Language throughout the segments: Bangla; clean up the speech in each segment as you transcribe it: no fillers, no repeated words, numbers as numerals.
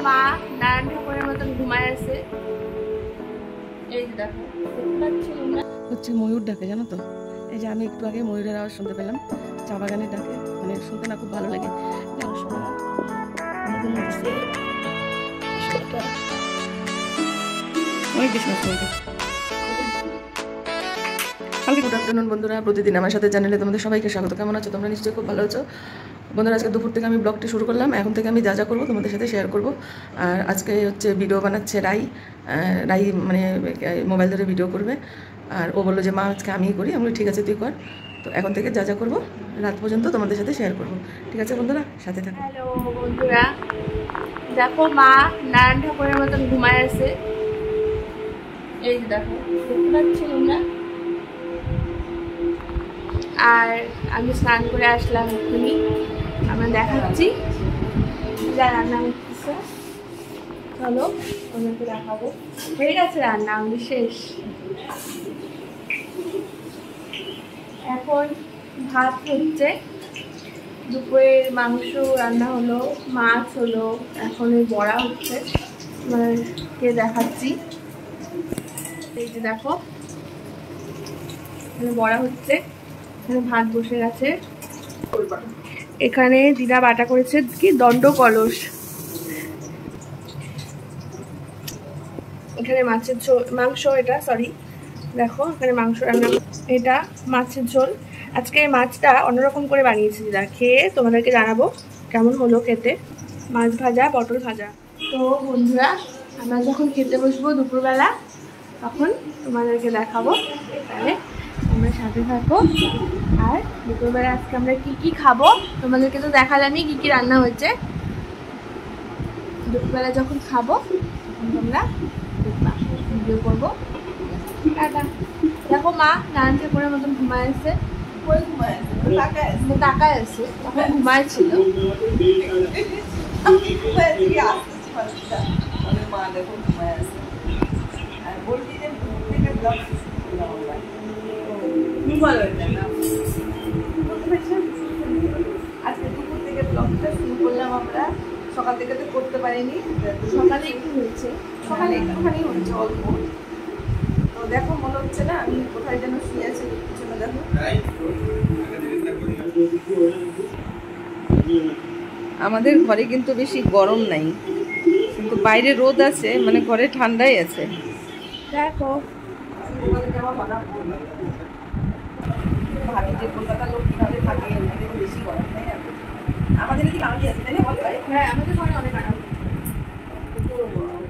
মা নারায়ণ ঠাকুরের মতন ঘুমায় আছে। এই যে দেখো হচ্ছে ময়ূর ডাকে, জানো তো? এই যে আমি একটু আগে ময়ূরের আওয়াজ শুনতে পেলাম, চা বাগানের ডাকে। মানে শুনতে না খুব ভালো লাগে। যাওয়ার সময় অনেক বেশি নষ্ট হয়ে গেছে। গুড আফটারনুন বন্ধুরা, প্রতিদিন আমার সাথে চ্যানেলে তোমাদের সবাইকে স্বাগত। কেমন আছো তোমরা? নিশ্চয়ই খুব ভালো আছো বন্ধুরা। আজকে দুপুর থেকে আমি ব্লগটি শুরু করলাম। এখন থেকে আমি যা যা করবো তোমাদের সাথে শেয়ার করব। আর আজকে হচ্ছে ভিডিও বানাচ্ছে রাই মানে মোবাইল ধরে ভিডিও করবে। আর ও বললো যে মা আজকে আমিই করি। আমি বলি ঠিক আছে তুই কর। তো এখন থেকে যা যা করবো রাত পর্যন্ত তোমাদের সাথে শেয়ার করবো। ঠিক আছে বন্ধুরা, সাথে থাকো। হ্যালো বন্ধুরা, দেখো মা নারায়ণ ঠাকুরের মতন ঘুমায় আছে। এই যে দেখো, দেখতে পাচ্ছি তোমরা। আর আমি স্নান করে আসলাম এক্ষুনি। আমরা দেখাচ্ছি যা রান্না হচ্ছে। চলো ওনাকে দেখাবো। হয়ে গেছে রান্না, আমাদের শেষ। এখন ভাত হচ্ছে, দুপুরের মাংস রান্না হলো, মাছ হলো, এখন এই বড়া হচ্ছে। তোমাদেরকে দেখাচ্ছি। এই যে দেখো, এখানে বড়া হচ্ছে, এখানে ভাত বসে গেছে। এখানে দিদা বাটা করেছে কি দণ্ড কলস। এখানে মাছের ঝোল, মাংস, এটা সরি দেখো এখানে মাংস রান্না, এটা মাছের ঝোল। আজকে মাছটা অন্যরকম করে বানিয়েছি দিদা, খেয়ে তোমাদেরকে জানাবো কেমন হলো খেতে। মাছ ভাজা, পটল ভাজা। তো বন্ধুরা, আমরা যখন খেতে বসবো দুপুরবেলা তখন তোমাদেরকে দেখাবো। তাহলে তোমরা সাথে থাকো। আর দুপুরবেলা আজকে আমরা কি কি খাবো তোমাদেরকে তো দেখালামই, কি কি রান্না হয়েছে। দুপুরবেলা যখন খাবো তখন তোমরা দেখবা, ভিডিও করবো। টাটা। দেখো মা নারায়ণ ঠাকুরের মতন ঘুমায় আছে। তাকায় আছে, তখন ঘুমায় ছিল। আজকে দুপুর থেকে ব্লগটা শুরু করলাম আমরা। সকাল থেকে তো করতে পারিনি, সকালে একটু হয়েছে, সকালে একটুখানি হচ্ছে অল্প। তো দেখো মনে হচ্ছে না আমি কোথায় যেন শুয়ে আছি, পিছনে দেখো। আমাদের ঘরে কিন্তু বেশি গরম নাই, কিন্তু বাইরে রোদ আছে, মানে ঘরে ঠান্ডাই আছে। দেখো ভাবি যে কলকাতার লোক কিভাবে থাকে, এদের বেশি গরম তাই না? আমাদের এদিকে আরো আছে তাই না? হ্যাঁ, আমাদের ঘরে অনেক আরাম।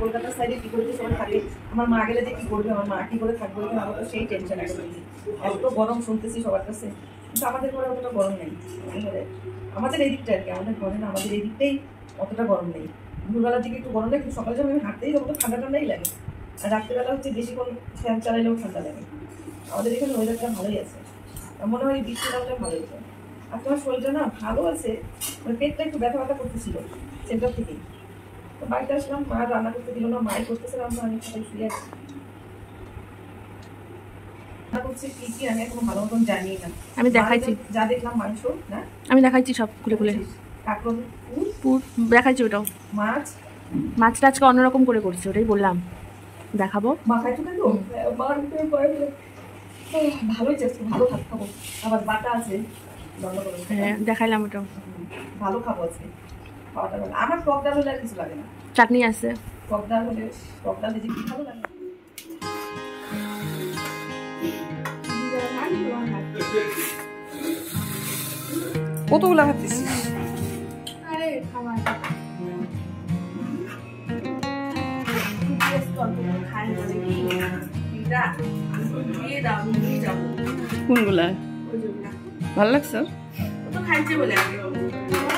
কলকাতার সাইডে কি করে সবাই থাকে, আমার মা গেলে যে কি করবে, আমার মা কি করে থাকবে, আমার তো সেই টেনশন আছে। এত গরম শুনতেছি সবার কাছে, কিন্তু আমাদের ঘরে অতটা গরম নেই। আমাদের এই দিকটা আর কি, আমাদের ঘরে না, আমাদের এই দিকটাই অতটা গরম নেই। দুপুরবেলার দিকে একটু গরম লাগে, কিন্তু সকালে যখন আমি হাঁটতেই যাবো তো ঠান্ডা ঠান্ডাই লাগে। আর রাত্রেবেলা হচ্ছে বেশিক্ষণ ফ্যান চালাইলেও ঠান্ডা লাগে। আমাদের এখানে ওয়েদারটা ভালোই আছে, মনে হয় বৃষ্টি নামটা ভালো হয়েছে। আর তোমার শরীরটা না ভালো আছে, মানে পেটটা একটু ব্যথা ব্যথা করতেছিল সেন্টার থেকেই। তো বাড়িতে আসলাম, মা রান্না করতে দিল না, মাই করতেছে, রান্না আমি সবাই শুয়ে আছি। রান্না করছে কি কি আমি এখনো ভালো মতন জানি না। আমি দেখাইছি, যা দেখলাম মাংস না, আমি দেখাইছি সব খুলে খুলে। কাঁকড় পুর দেখাইছি, ওটাও মাছ। মাছটা আজকে অন্যরকম করে করছি, ওটাই বললাম দেখাবো। মাখাই তো দেখো ভালোই চেষ্টা, ভালো ভাত খাবো। আবার বাটা আছে, হ্যাঁ দেখাইলাম ওটাও। ভালো খাবো আজকে। আমার টক ডাল হলে আর কিছু লাগে না, চাটনি আছে। টক ডাল হলে, টক ডাল যে কি ভালো লাগে। কতগুলা ভাত দিচ্ছিস? আরে খাবার কোনগুলা ভালো লাগছে? ও তো খাইছে বলে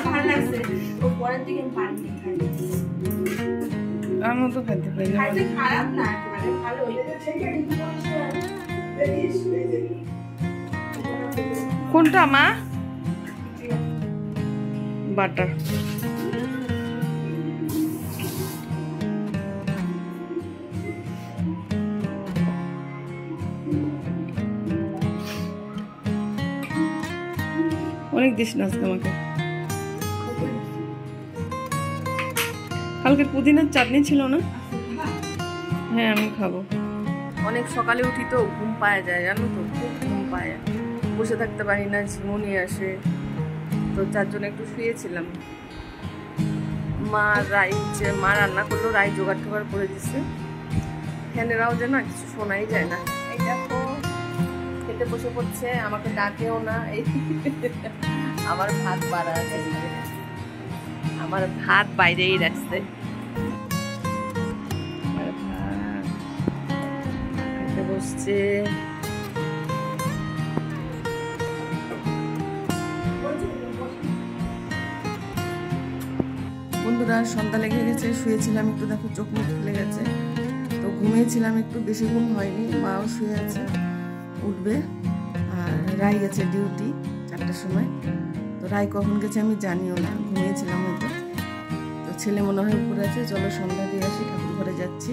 ভালো লাগছে, ও পরের দিকে পানি খাই। আমিও তো খাইতে পারি না। খাইতে খারাপ না, একেবারে ভালোই। কোনটা মা? বাটার। অনেক দিস না আজকে আমাকে। কালকে পুদিনার চাটনি ছিল না? হ্যাঁ আমি খাবো। অনেক সকালে উঠি তো ঘুম পাওয়া যায়, জানো তো, খুব ঘুম পায়, বসে থাকতে পারি না, ঝিমুনি আসে, তো যার জন্য একটু শুয়েছিলাম। মা রান্না করলো, রাই জোগাড় টোগাড় করে দিচ্ছে। ফ্যানেরাও যে না কিছু শোনাই যায় না। এই দেখো খেতে বসে পড়ছে, আমাকে ডাকেও না। এই আমার ভাত বাড়া আছে, আমার ভাত বাইরেই রাখছে। খেতে বসছে। বন্ধুরা সন্ধ্যা লেগে গেছে, শুয়েছিলাম একটু, দেখো চোখ মুখ খুলে গেছে, তো ঘুমিয়েছিলাম একটু, বেশি ঘুম হয়নি। মাও শুয়ে আছে, উঠবে। আর রাই গেছে ডিউটি 4টার সময়, তো রাই কখন গেছে আমি জানিও না, ঘুমিয়েছিলাম হয়তো। তো ছেলে মনে হয় উপরে আছে, চলো সন্ধ্যা দিয়ে আসি, ঠাকুর ঘরে যাচ্ছি,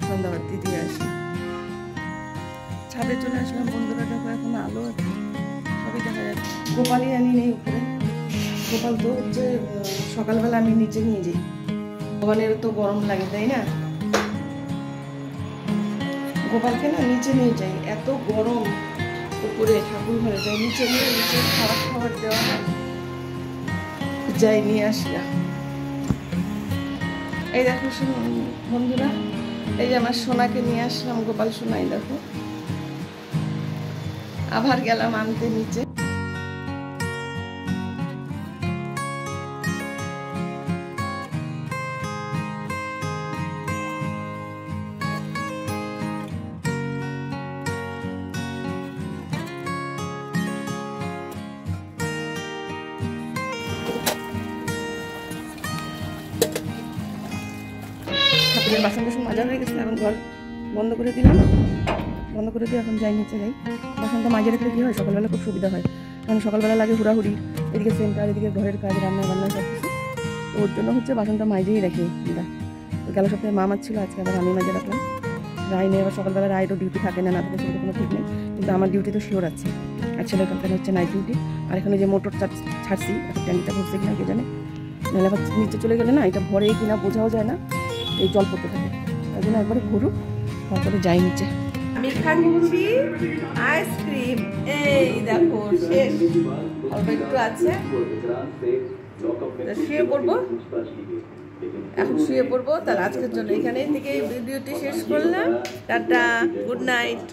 সন্ধ্যাবাতি দিয়ে আসি। ছাদে চলে আসলাম বন্ধুরা, দেখো এখন আলো আছে, সবই দেখা যাচ্ছে। গোপালই আনি নেই উপরে, গোপাল তো হচ্ছে সকালবেলা আমি নিচে নিয়ে যাই, ভগবানের তো গরম লাগে তাই না, গোপালকে না নিচে নিয়ে যাই, এত গরম উপরে ঠাকুর ঘরে যাই, নিচে নিয়ে নিচে খাবার দেওয়া হয়, যাই নিয়ে আসলাম। এই দেখো বন্ধুরা, এই যে আমার সোনাকে নিয়ে আসলাম, গোপাল সোনাই দেখো, আবার গেলাম আনতে নিচে। ঠাকুরের বাসন বাসন মাজা হয়ে গেছে, এখন ঘর বন্ধ করে দিলাম, বন্ধ করে দিয়ে এখন যাই নিচে যাই। বাসনটা মাজে রাখলে কী হয়, সকালবেলা খুব সুবিধা হয়, কারণ সকালবেলা লাগে হুড়াহুড়ি, এদিকে সেন্টার, এদিকে ঘরের কাজ, রান্না বান্না সব কিছু, তো ওর জন্য হচ্ছে বাসনটা মাজেই রাখি। তো গেল সপ্তাহে মা মাছ আজকে আবার আমি মাজে রাখলাম। রায় নেই, আবার সকালবেলা রায়েরও ডিউটি থাকে না, না থাকে সেটা কোনো ঠিক নেই, কিন্তু আমার ডিউটি তো শিওর আছে। আর ছেলের কালকে হচ্ছে নাইট ডিউটি। আর এখানে যে মোটর ছাড়ছি, এখন ট্যাঙ্কিটা ভরছে কিনা কে জানে, নাহলে আবার নিচে চলে গেলে না এটা ভরে কিনা বোঝাও যায় না, এই জল পড়তে থাকে, তাই জন্য একবারে ভরুক, তারপরে যাই নিচে। আমি খাচ্ছি আইসক্রিম, এই দেখো শেষ, অল্প একটু আছে, শুয়ে পড়বো, এখন শুয়ে পড়বো। তাহলে আজকের জন্য এখানে থেকে ভিডিওটি শেষ করলাম, টাটা, গুড নাইট।